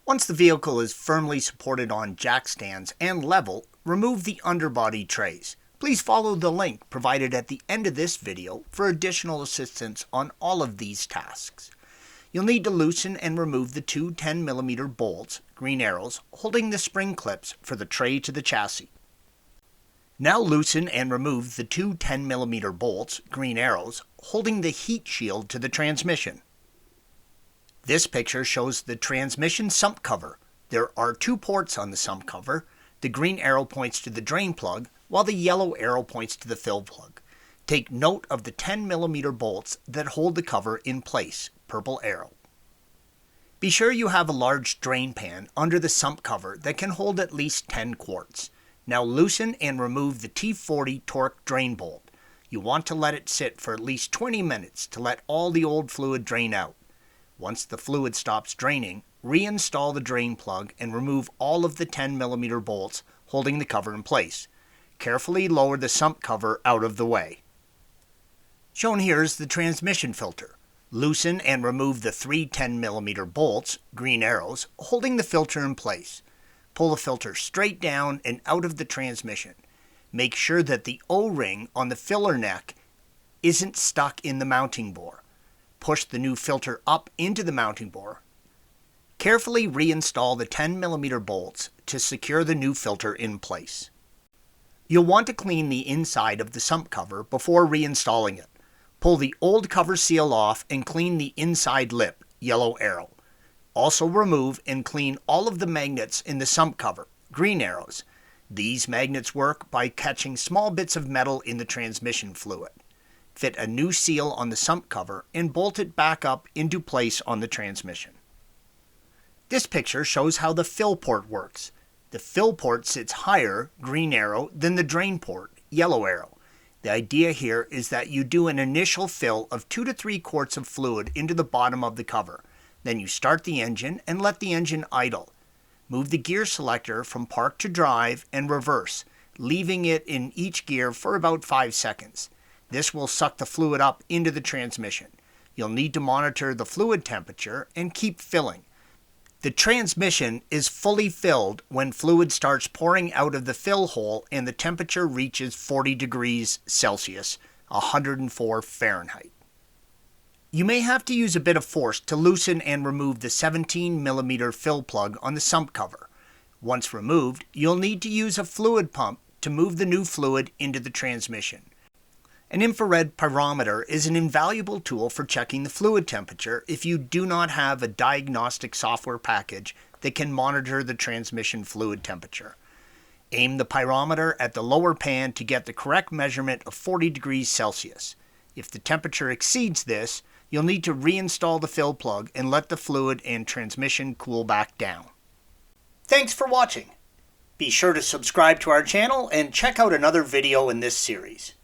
Once the vehicle is firmly supported on jack stands and level, remove the underbody trays. Please follow the link provided at the end of this video for additional assistance on all of these tasks. You'll need to loosen and remove the two 10mm bolts, green arrows, holding the spring clips for the tray to the chassis. Now loosen and remove the two 10mm bolts, green arrows, holding the heat shield to the transmission. This picture shows the transmission sump cover. There are two ports on the sump cover. The green arrow points to the drain plug, while the yellow arrow points to the fill plug. Take note of the 10mm bolts that hold the cover in place, purple arrow. Be sure you have a large drain pan under the sump cover that can hold at least 10 quarts. Now loosen and remove the T40 torque drain bolt. You want to let it sit for at least 20 minutes to let all the old fluid drain out. Once the fluid stops draining, reinstall the drain plug and remove all of the 10mm bolts holding the cover in place. Carefully lower the sump cover out of the way. Shown here is the transmission filter. Loosen and remove the three 10mm bolts, green arrows, holding the filter in place. Pull the filter straight down and out of the transmission. Make sure that the O-ring on the filler neck isn't stuck in the mounting bore. Push the new filter up into the mounting bore. Carefully reinstall the 10mm bolts to secure the new filter in place. You'll want to clean the inside of the sump cover before reinstalling it. Pull the old cover seal off and clean the inside lip, yellow arrow. Also remove and clean all of the magnets in the sump cover, green arrows. These magnets work by catching small bits of metal in the transmission fluid. Fit a new seal on the sump cover and bolt it back up into place on the transmission. This picture shows how the fill port works. The fill port sits higher, green arrow, than the drain port, yellow arrow. The idea here is that you do an initial fill of 2 to 3 quarts of fluid into the bottom of the cover. Then you start the engine and let the engine idle. Move the gear selector from park to drive and reverse, leaving it in each gear for about 5 seconds. This will suck the fluid up into the transmission. You'll need to monitor the fluid temperature and keep filling. The transmission is fully filled when fluid starts pouring out of the fill hole and the temperature reaches 40 degrees Celsius, 104 Fahrenheit. You may have to use a bit of force to loosen and remove the 17mm fill plug on the sump cover. Once removed, you'll need to use a fluid pump to move the new fluid into the transmission. An infrared pyrometer is an invaluable tool for checking the fluid temperature if you do not have a diagnostic software package that can monitor the transmission fluid temperature. Aim the pyrometer at the lower pan to get the correct measurement of 40 degrees Celsius. If the temperature exceeds this, you'll need to reinstall the fill plug and let the fluid and transmission cool back down. Thanks for watching. Be sure to subscribe to our channel and check out another video in this series.